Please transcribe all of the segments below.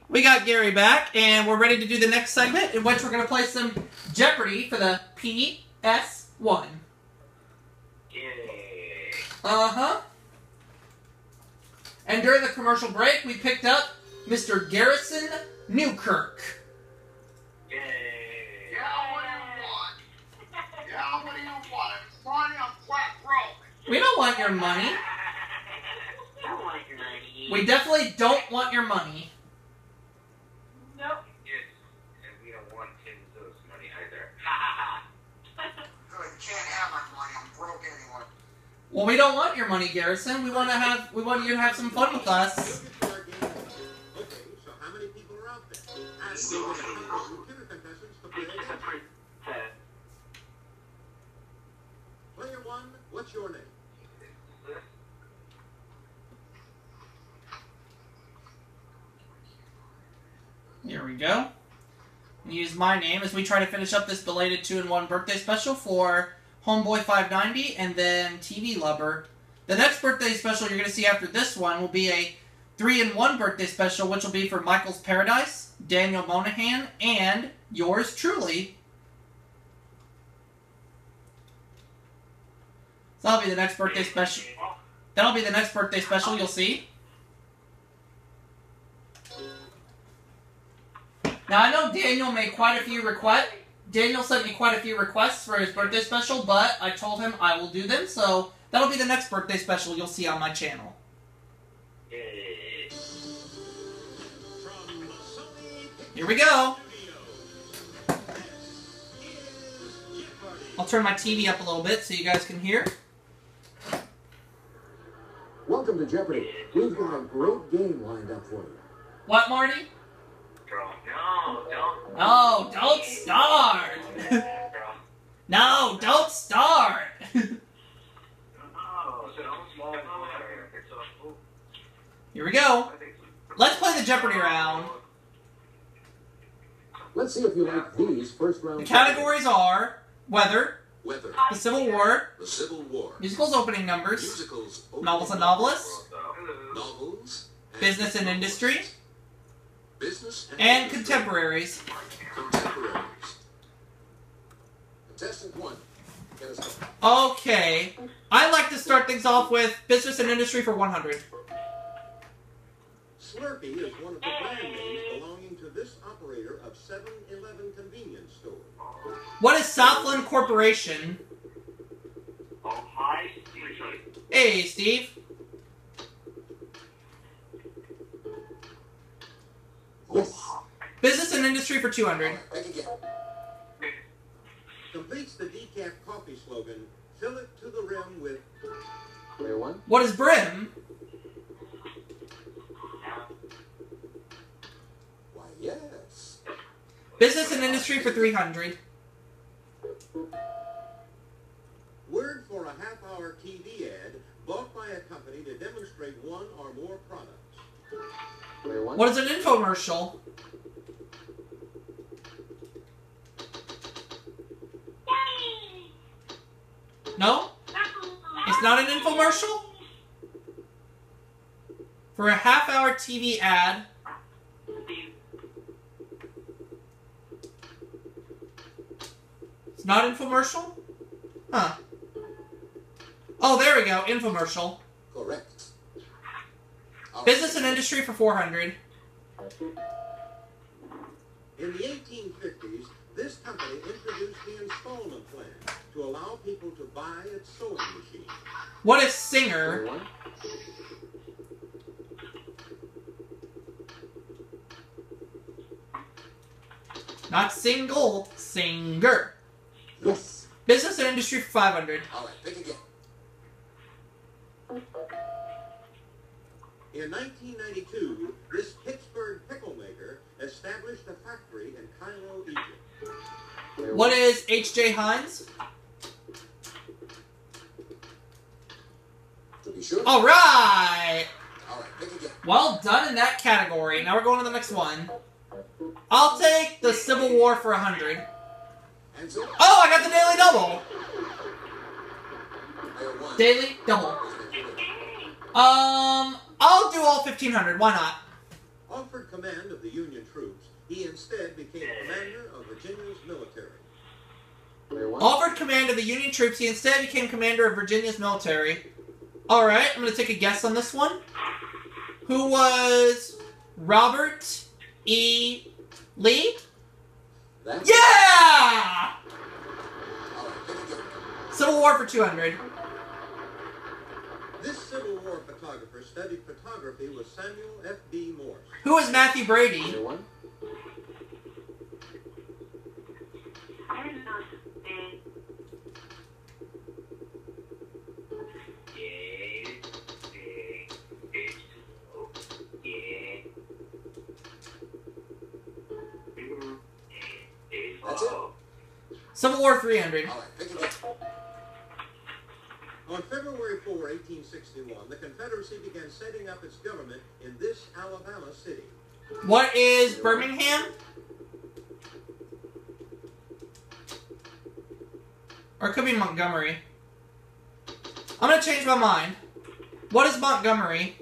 We got Gary back, and we're ready to do the next segment, in which we're going to play some Jeopardy for the PS1. Yay. Uh-huh. And during the commercial break, we picked up Mr. Garrison Newkirk. Yay. Yeah, what do you want? Yeah, what do you want? Money, I'm flat broke. We don't want your money. Don't want your money. We definitely don't want your money. Nope. Yes, and we don't want Kenzo's money either. Ha ha ha. Good, you can't have my money. I'm broke anyway. Well, we don't want your money, Garrison. We want you to have some fun with us. Okay, so how many people are out there? Ask the computer contestants to play. Player one, what's your name? Here we go. Use my name as we try to finish up this belated 2-in-1 birthday special for Homeboy 590 and then TV Lover. The next birthday special you're going to see after this one will be a 3-in-1 birthday special, which will be for Michael's Paradise, Daniel Monahan, and yours truly. So that'll be the next birthday special. That'll be the next birthday special you'll see. Now, I know Daniel made quite a few requests. Daniel sent me quite a few requests for his birthday special, but I told him I will do them, so that'll be the next birthday special you'll see on my channel. Yay. Here we go. I'll turn my TV up a little bit so you guys can hear. Welcome to Jeopardy. We've got a great game lined up for you. What, Marty? No, don't. No, don't start. No, don't start. Here we go. Let's play the Jeopardy round. Let's see if you like these first round. The categories are weather, Weather, the Civil War, the Civil War, musicals opening numbers, musicals, novels and novelists, novels, business and industry, business and contemporaries. contemporaries. Contestant 1, get us started. Okay, I'd like to start things off with business and industry for 100. Slurpee is one of the brand names belonging to this operator of 7-Eleven convenience stores. What is Southland Corporation? Oh, hi, Steve. Hey, Steve. Yes. Business and industry for 200. Back again. Completes the decaf coffee slogan, fill it to the rim with... Player 1. What is brim? Why, yes. Business and industry for 300. Word for a half-hour TV ad bought by a company to demonstrate one or more products. Player 1. What is an infomercial? No? It's not an infomercial? For a half-hour TV ad. It's not infomercial? Huh. Oh, there we go. Infomercial. Correct. Business and industry for 400. In the 1850s, this company introduced the installment plan to allow people to buy its sewing machine. What is singer? Not single, singer. Yes. Business and industry for 500. All right, pick again. In 1992, this Pittsburgh pickle maker established a factory in Cairo, Egypt. What is H.J. Heinz? To be sure. All right. All right, pick again. Well done in that category. Now we're going to the next one. I'll take the Civil War for 100. And so, Oh, I got the Daily Double. player 1. Daily Double. I'll do all 1,500. Why not? Offered command of the Union troops, he instead became commander of Virginia's military. Offered command of the Union troops, he instead became commander of Virginia's military. Alright, I'm going to take a guess on this one. Who was Robert E. Lee? That's Yeah! Civil War for 200. This Civil War photographer studied photography with Samuel F.B. Morse. Who was Matthew Brady? Anyone? That's it. Civil War 300. All right, pick it up. On February 4, 1861, the Confederacy began setting up its government in this Alabama city. What is Birmingham? Or it could be Montgomery. I'm going to change my mind. What is Montgomery?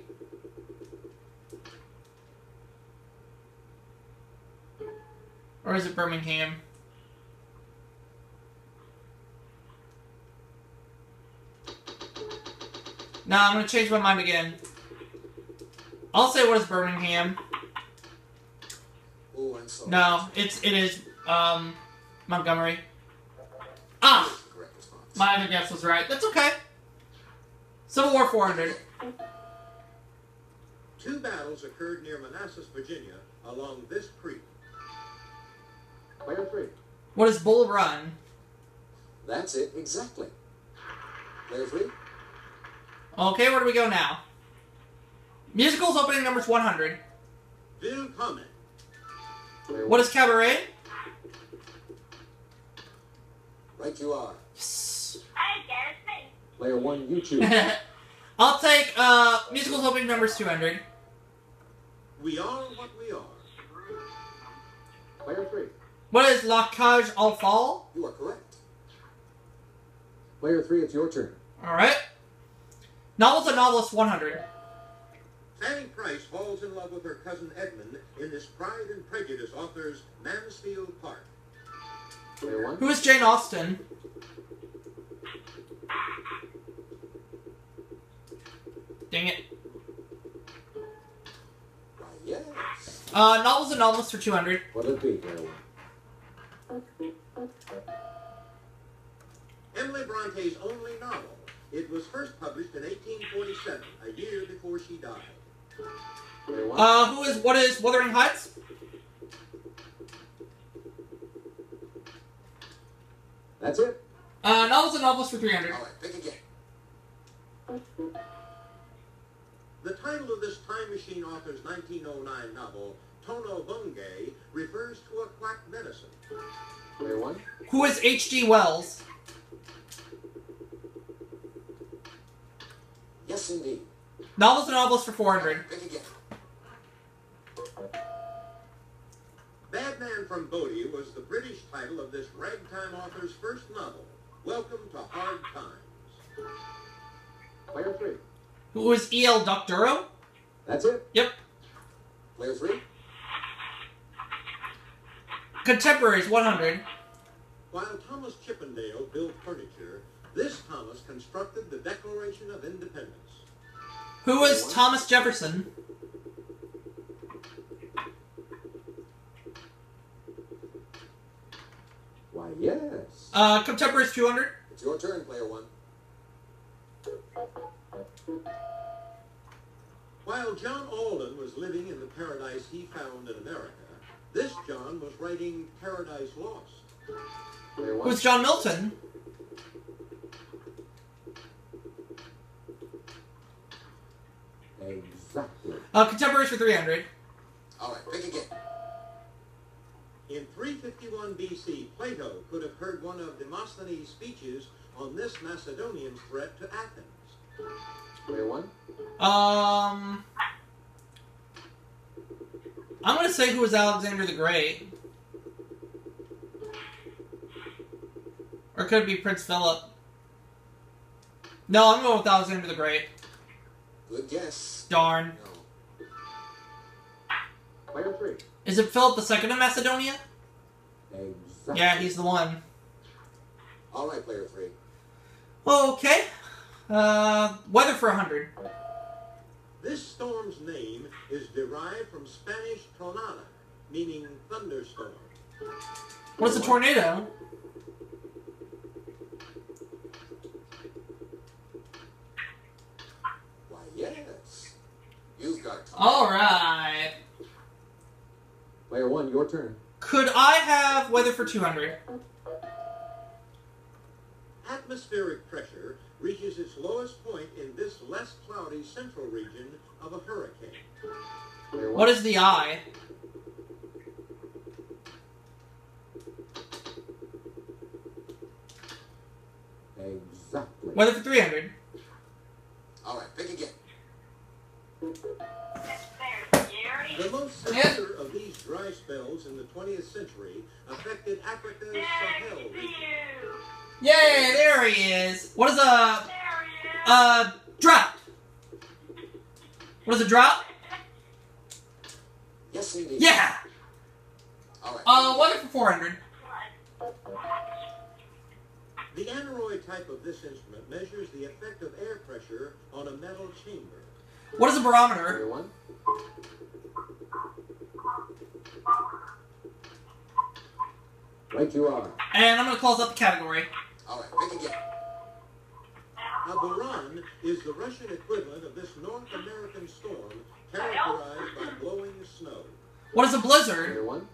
Or is it Birmingham? Nah, I'm going to change my mind again. I'll say what is Birmingham. Oh, I'm sorry. No, it is Montgomery. Ah! Correct response. My other guess was right. That's okay. Civil War 400. Two battles occurred near Manassas, Virginia, along this creek. Player 3. What is Bull Run? That's it, exactly. Player 3. Okay, where do we go now? Musicals opening numbers 100. Bill Comment. Player What is Cabaret? Right you are. Yes. Player 1, you choose. I'll take musicals opening numbers 200. We are what we are. Player 3. What is La Cage aux Folles? You are correct. Player 3, it's your turn. Alright. Novels and Novelists 100. Fanny Price falls in love with her cousin Edmund in this Pride and Prejudice author's Mansfield Park. Player 1. Who is Jane Austen? Dang it. Why, yes. Novels and Novelists for 200. What'll it be, Player 1? Emily Bronte's only novel. It was first published in 1847, a year before she died. Player 1. What is Wuthering Heights? That's it. Novels and Novelists for 300. All right, pick again. The title of this Time Machine author's 1909 novel, Tono Bungay, refers to a quack medicine. Player 1. Who is H.G. Wells? Yes, indeed. Novels and Novelists for 400. Pick again. Bad Man from Bodie was the British title of this ragtime author's first novel. Welcome to Hard Times. Player 3. Who is E.L. Doctorow? That's it. Yep. Player 3. Contemporaries 100. While Thomas Chippendale built furniture, this Thomas constructed the Declaration of Independence. Who is Thomas Jefferson? Why, yes. Contemporaries 200. It's your turn, Player 1. While John Alden was living in the paradise he found in America, this John was writing Paradise Lost. Player 1. Who is John Milton? Exactly. Contemporaries for 300. All right, pick again. In 351 BC, Plato could have heard one of Demosthenes' speeches on this Macedonian threat to Athens. Player 1. I'm going to say who was Alexander the Great. Or could it be Prince Philip? No, I'm going with Alexander the Great. Good guess. Darn. No. Player 3. Is it Philip II of Macedonia? Exactly. Yeah, he's the one. All right, player 3. Okay. Weather for 100. This storm's name is derived from Spanish tronada, meaning thunderstorm. What is a tornado? Why, yes. You've got it. Alright. Player 1, your turn. Could I have weather for 200? Atmospheric pressure reaches its lowest point in this less cloudy central region of a hurricane. Player 1. What is the eye? Exactly. Weather for 300. All right, pick again. The most severe of these dry spells in the 20th century affected Africa's Sahel region. Yay, there he is. What is a drought? What is a drought? Yes, indeed. Yeah. All right. Weather for 400. The aneroid type of this instrument measures the effect of air pressure on a metal chamber. What is a barometer? Player 1. Right you are. And I'm going to close up the category. All right, pick again. A boran is the Russian equivalent of this North American storm characterized by blowing snow. What is a blizzard? Player 1.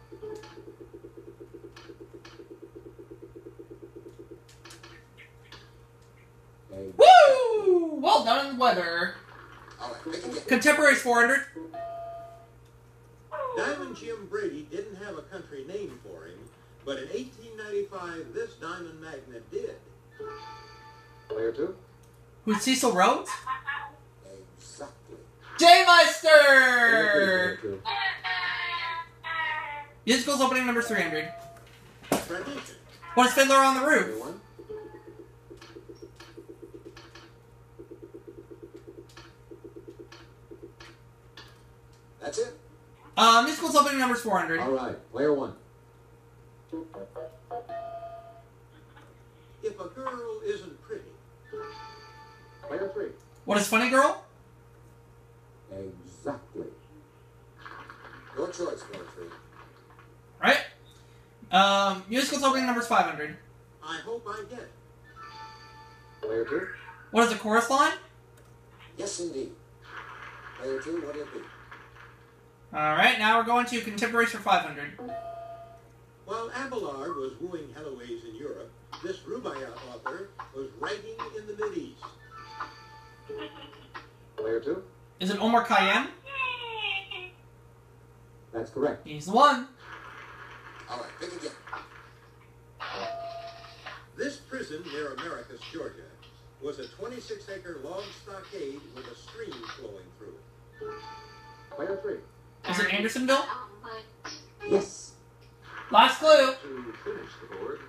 Woo! Well done in the weather. All right, pick again. Contemporaries 400. Diamond Jim Brady didn't have a country name for him, but in 1895 this diamond magnet did. Player 2. Who's Cecil Rhodes? Exactly. J Player Meister! 2. Musicals opening number 300. Tradition. What is Fiddler on the Player Roof? 1. That's it. Musicals opening numbers 400. All right, player 1. If a girl isn't pretty, Player 3. What is Funny Girl? Exactly. Your choice, player 3. Right? Musicals opening numbers 500. I hope I get it. Player 2. What is a chorus line? Yes, indeed. Player 2, what did it be? Alright, now we're going to Contemporaries for 500. While Abelard was wooing Heloise in Europe, this Rubaiyat author was writing in the Mideast. Player 2. Is it Omar Khayyam? That's correct. He's the one. All right, pick again. This prison near Americus, Georgia, was a 26-acre log stockade with a stream flowing through it. Player 3. Is it Andersonville? Yes. Last clue. To finish the board,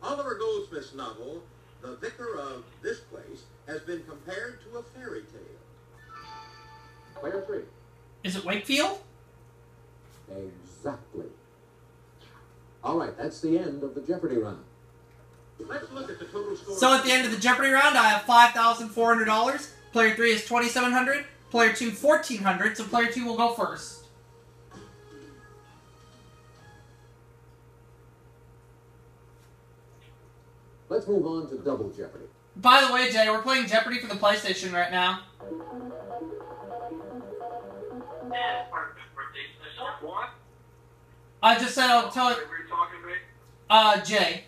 Oliver Goldsmith's novel, The Vicar of This Place, has been compared to a fairy tale. Player 3. Is it Wakefield? Exactly. All right, that's the end of the Jeopardy round. Let's look at the total score. So at the end of the Jeopardy round, I have $5,400. Player 3 is $2,700. Player 2, $1,400. So player 2 will go first. Let's move on to Double Jeopardy. By the way, Jay, we're playing Jeopardy for the PlayStation right now. What? I just said I'll tell it. Were you talking to me? Jay.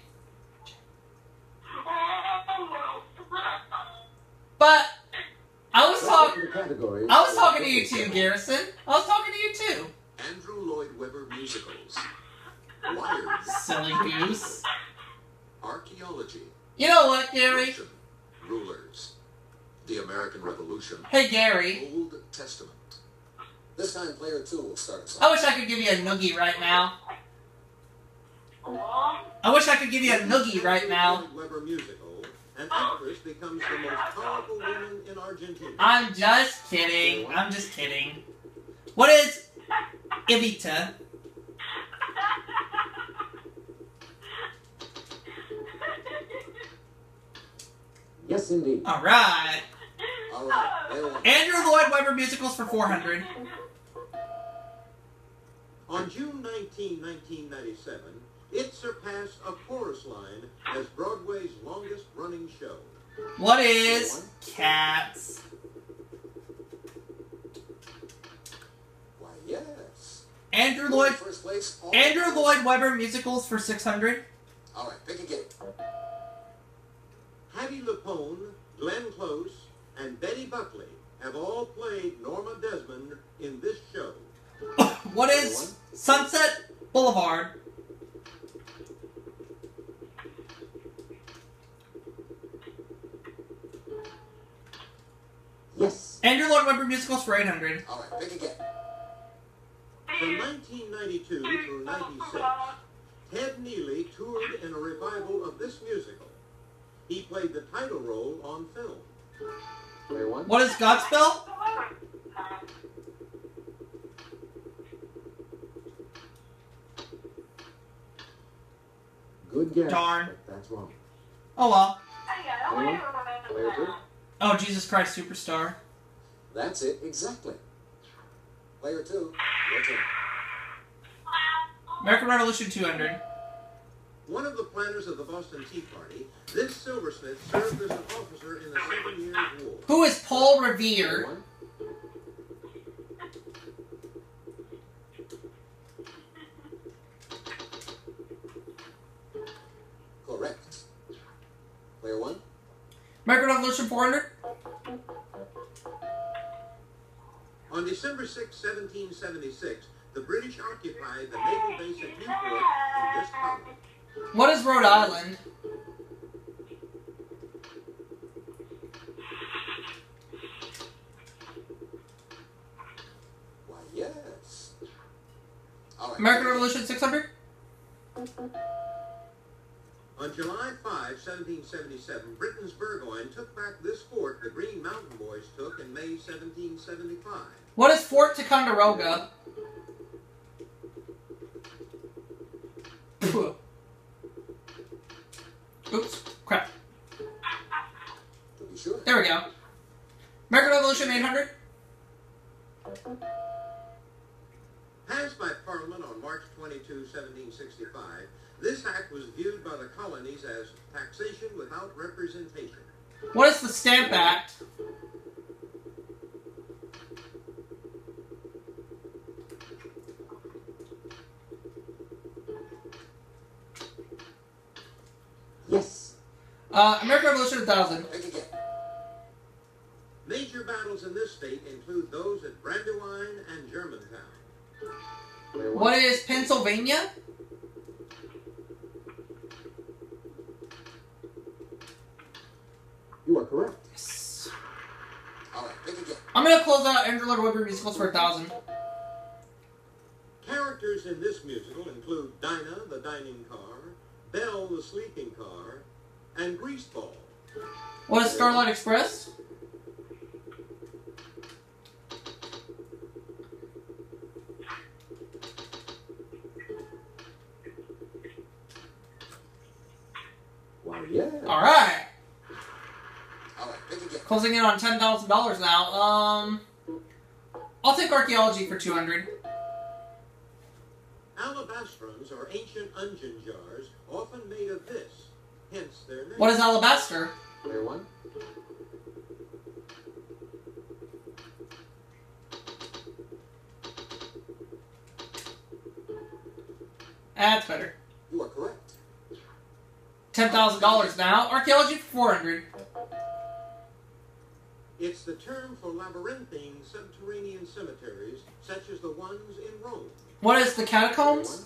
Oh, well, But I was talking. The categories. I was talking to you too, Garrison. I was talking to you too. Andrew Lloyd Webber musicals. Wired. Silly goose. Archaeology. You know what, Gary? Russian rulers. The American Revolution. Hey, Gary. Old Testament. This time, player 2 will start us I off. wish I could give you a noogie right now. I wish I could give you a noogie right now. Andrew Lloyd Webber musical. An actress becomes the most powerful woman in Argentina. I'm just kidding. I'm just kidding. What is Evita? Yes, indeed. All right. All right. Player one. Andrew Lloyd Webber musicals for 400. On June 19, 1997, it surpassed A Chorus Line as Broadway's longest-running show. What is Cats? Why, yes. Andrew Lloyd First place. all Andrew times. Lloyd Webber musicals for 600. All right, pick again. Hattie LuPone, Glenn Close, and Betty Buckley have all played Norma Desmond in this show. What is Sunset Boulevard? Yes. Andrew Lloyd Webber musicals for 800. All right, pick again. From 1992 through 96, Ted Neely toured in a revival of this musical. He played the title role on film. Player one. What is Godspell? Good guess. Darn. But that's wrong. Oh well. Player one. Player two. Oh, Jesus Christ Superstar. That's it, exactly. Player two. Your turn. American Revolution 200. One of the planners of the Boston Tea Party, this silversmith served as an officer in the 7 Years' War. Who is Paul Player Revere? one. Correct. Player one. American Revolution 400. On December 6, 1776, the British occupied the naval base at Newport in this colony. What is Rhode Island? Why, yes. All right. American Revolution 600. On July 5, 1777, Britain's Burgoyne took back this fort the Green Mountain Boys took in May 1775. What is Fort Ticonderoga? Oops. Crap. To be sure. There we go. American Revolution 800. Passed by Parliament on March 22, 1765, this act was viewed by the colonies as taxation without representation. What is the Stamp Act? Yes. American Revolution 1000. Pick again. Major battles in this state include those at Brandywine and Germantown. Player one. What is Pennsylvania? You are correct. Yes. All right, pick again. I'm gonna close out Andrew Lloyd Webber musicals for 1,000. Characters in this musical include Dinah, the dining car, Belle, the sleeping car, and Greaseball. What is Starlight Express? Why, yeah. All right. All right, pick again. Closing in on $10,000 now. I'll take archaeology for 200. Alabastrons are ancient onion jars, often made of this, hence their name. What is alabaster? Player one. That's better. You are correct. $10,000 now. Archaeology for 400. It's the term for labyrinthine subterranean cemeteries, such as the ones in Rome. What is the catacombs?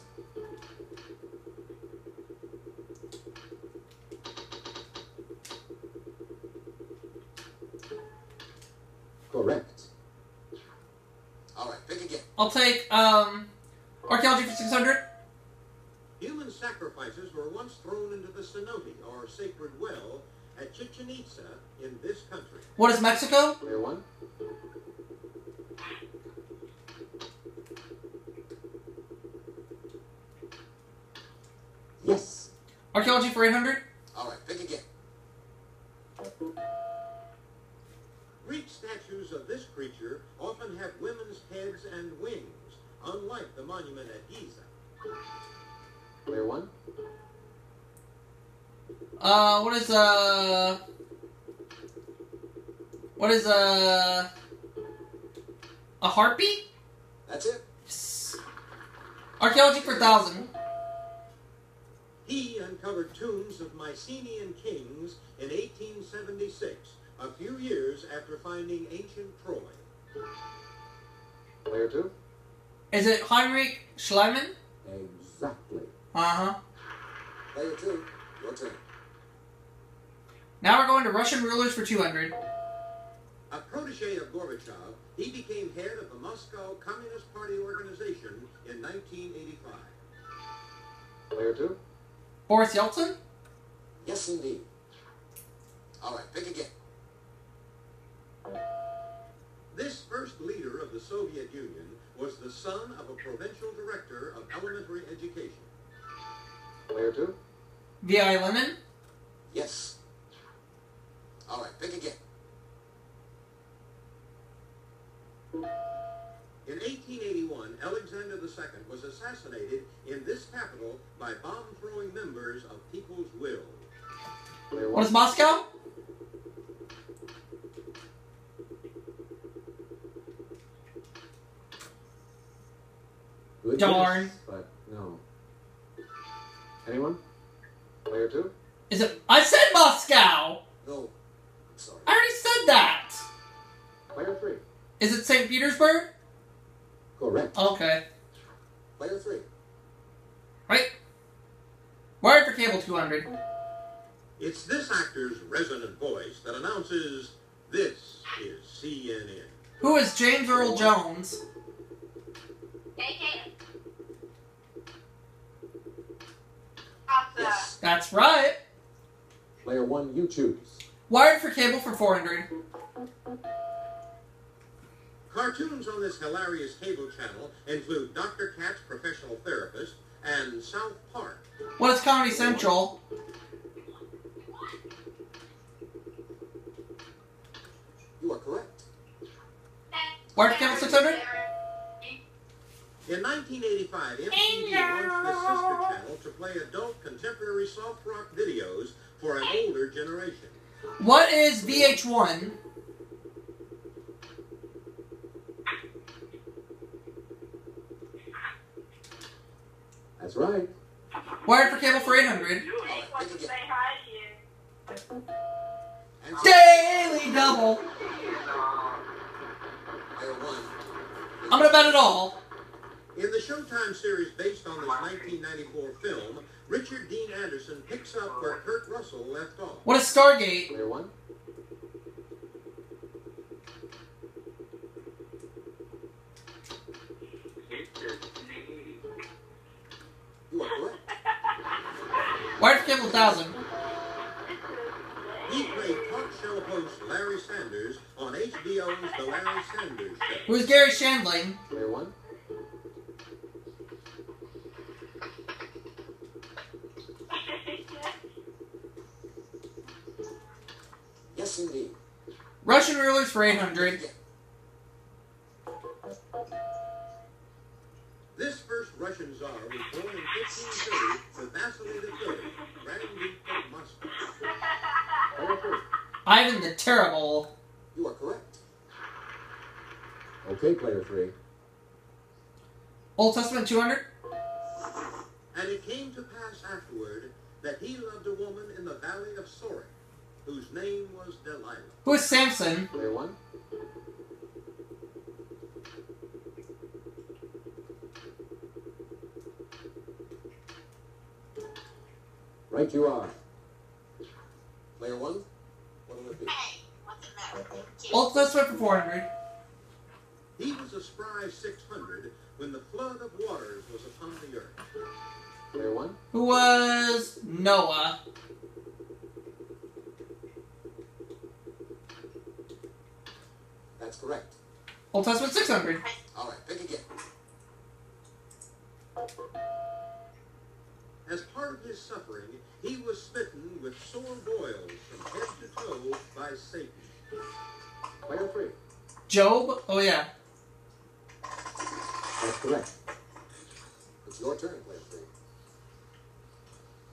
Correct. All right, pick again. I'll take archaeology for 600. Human sacrifices were once thrown into the cenote, or sacred well, at Chichen Itza in this country. What is Mexico? Player one. Yes. Archaeology for 800. All right, pick again. Greek statues of this creature often have women's heads and wings, unlike the monument at Giza. Player 1. What is a harpy? That's it. Yes. Archaeology for 1,000. He uncovered tombs of Mycenaean kings in 1876, a few years after finding ancient Troy. Player 2. Is it Heinrich Schliemann? Exactly. Uh-huh. Player 2, your turn. Now we're going to Russian rulers for 200. A protege of Gorbachev, he became head of the Moscow Communist Party organization in 1985. Player 2. Boris Yeltsin? Yes, indeed. All right, pick again. This first leader of the Soviet Union was the son of a provincial director of elementary education. Player 2. V.I. Lenin? Yes. All right, pick again. In 1881, Alexander II was assassinated in this capital by bomb-throwing members of People's Will. Player 1. What is Moscow? Good Darn. guess, but no. Anyone? Player 2. Is it... I said Moscow! No. I'm sorry. I already said that! Player 3. Is it St. Petersburg? Correct. Okay. Player 3. Right? Wired for cable 200. It's this actor's resonant voice that announces, "This is CNN." Who is James Earl Jones? Yes. That's right. Player 1, you choose. Wired for cable for 400. Cartoons on this hilarious cable channel include Dr. Katz, Professional Therapist, and South Park. What is Comedy Central? You are correct. Wired for cable 600. In 1985, MTV launched this sister channel to play adult contemporary soft rock videos for an older generation. What is VH1? That's right. Wired for cable for 800. And Daily double. Player 1. I'm gonna bet it all. In the Showtime series based on this 1994 film, Richard Dean Anderson picks up where Kurt Russell left off. What is Stargate? Player 1. You are correct. Wired for cable 1,000. He played talk show host Larry Sanders on HBO's The Larry Sanders Show. Who is Gary Shandling? Player 1. Yes, indeed. Russian rulers for 800. This first Russian Tsar was born in 1530 to Vasily III, Grand Duke of Moscow. Player 3. Ivan the Terrible. You are correct. Okay, player 3. Old Testament 200. And it came to pass afterward that he loved a woman in the valley of Sorek, whose name was Delilah. Who is Samson? Player 1. Right you are. Player 1. What will it be? Old Testament for 400. He was a spry 600 when the flood of waters was upon the earth. Player 1. Who was Noah? That's correct. Old Testament 600. All right, pick again. As part of his suffering, he was smitten with sore boils from head to toe by Satan. Player 3. Job? Oh, yeah. That's correct. It's your turn, player 3.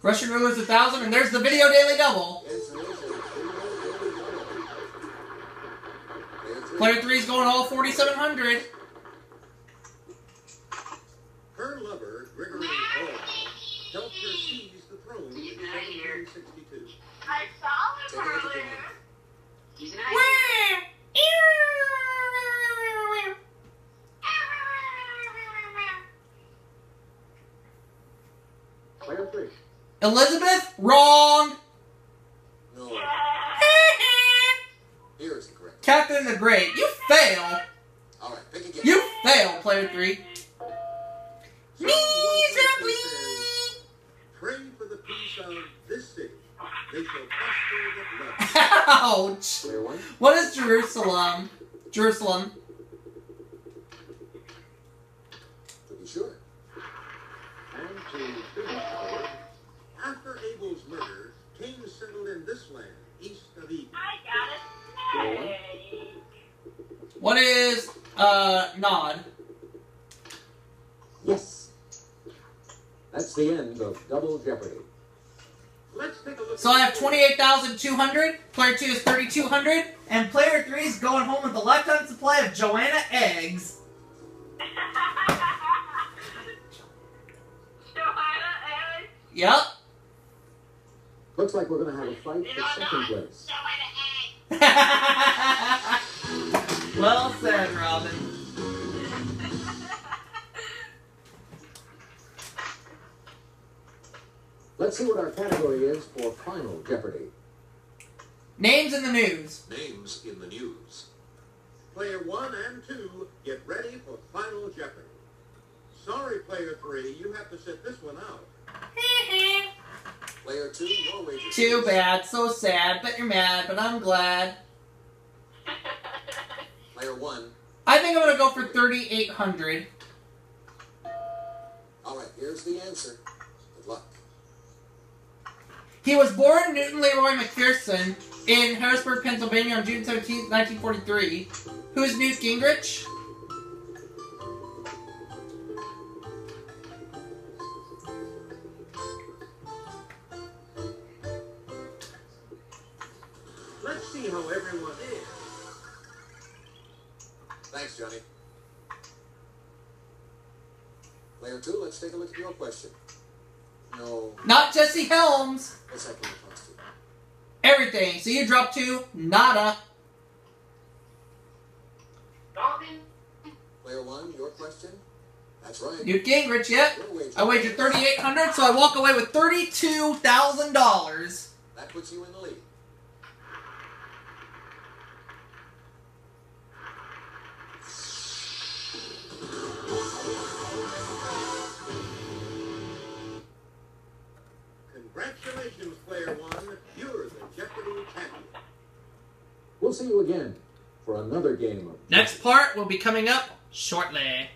Russian Roulette 1,000, and there's the Video Daily Double. Player 3 is going all 4,700. Her lover, Gregory Hall, helped her seize the throne in 1762. I saw him earlier. He's an Player 3. Elizabeth? Wrong! No. Here's the correct. Catherine the Great. You fail. All right, pick again. You fail, player 3. So one says, pray for the peace of this city. They shall prosper that love. Ouch! Player 1. What is Jerusalem? Jerusalem. To be sure. And to finish the board, after Abel's murder, Cain settled in this land, east of Eden. I got it. Hey. What is, Nod? Yes. That's the end of Double Jeopardy. Let's take a look. So I have 28,200, player 2 is 3,200, and player 3 is going home with a lifetime supply of Joanna eggs. Yep. Looks like we're going to have a fight for second place. Well said, Robin. Let's see what our category is for Final Jeopardy. Names in the news. Names in the news. Player 1 and 2, get ready for Final Jeopardy. Sorry, player 3, you have to sit this one out. Player 2, your wager. Too please. bad, so sad, but you're mad, but I'm glad. Player 1. I think I'm going to go for 3,800. All right, here's the answer. Good luck. He was born Newton Leroy McPherson in Harrisburg, Pennsylvania on June 17, 1943. Who is Newt Gingrich? Let's see how everyone is. Thanks, Johnny. Player 2, let's take a look at your question. No. Not Jesse Helms. What's that going to cost you? Everything. So you drop 2. Nada. Player 1, your question? That's right. Newt Gingrich, yep. Your wager. I wagered 3,800, so I walk away with $32,000. That puts you in the lead. Congratulations, player 1. You're the Jeopardy champion. We'll see you again for another game of Next part will be coming up shortly.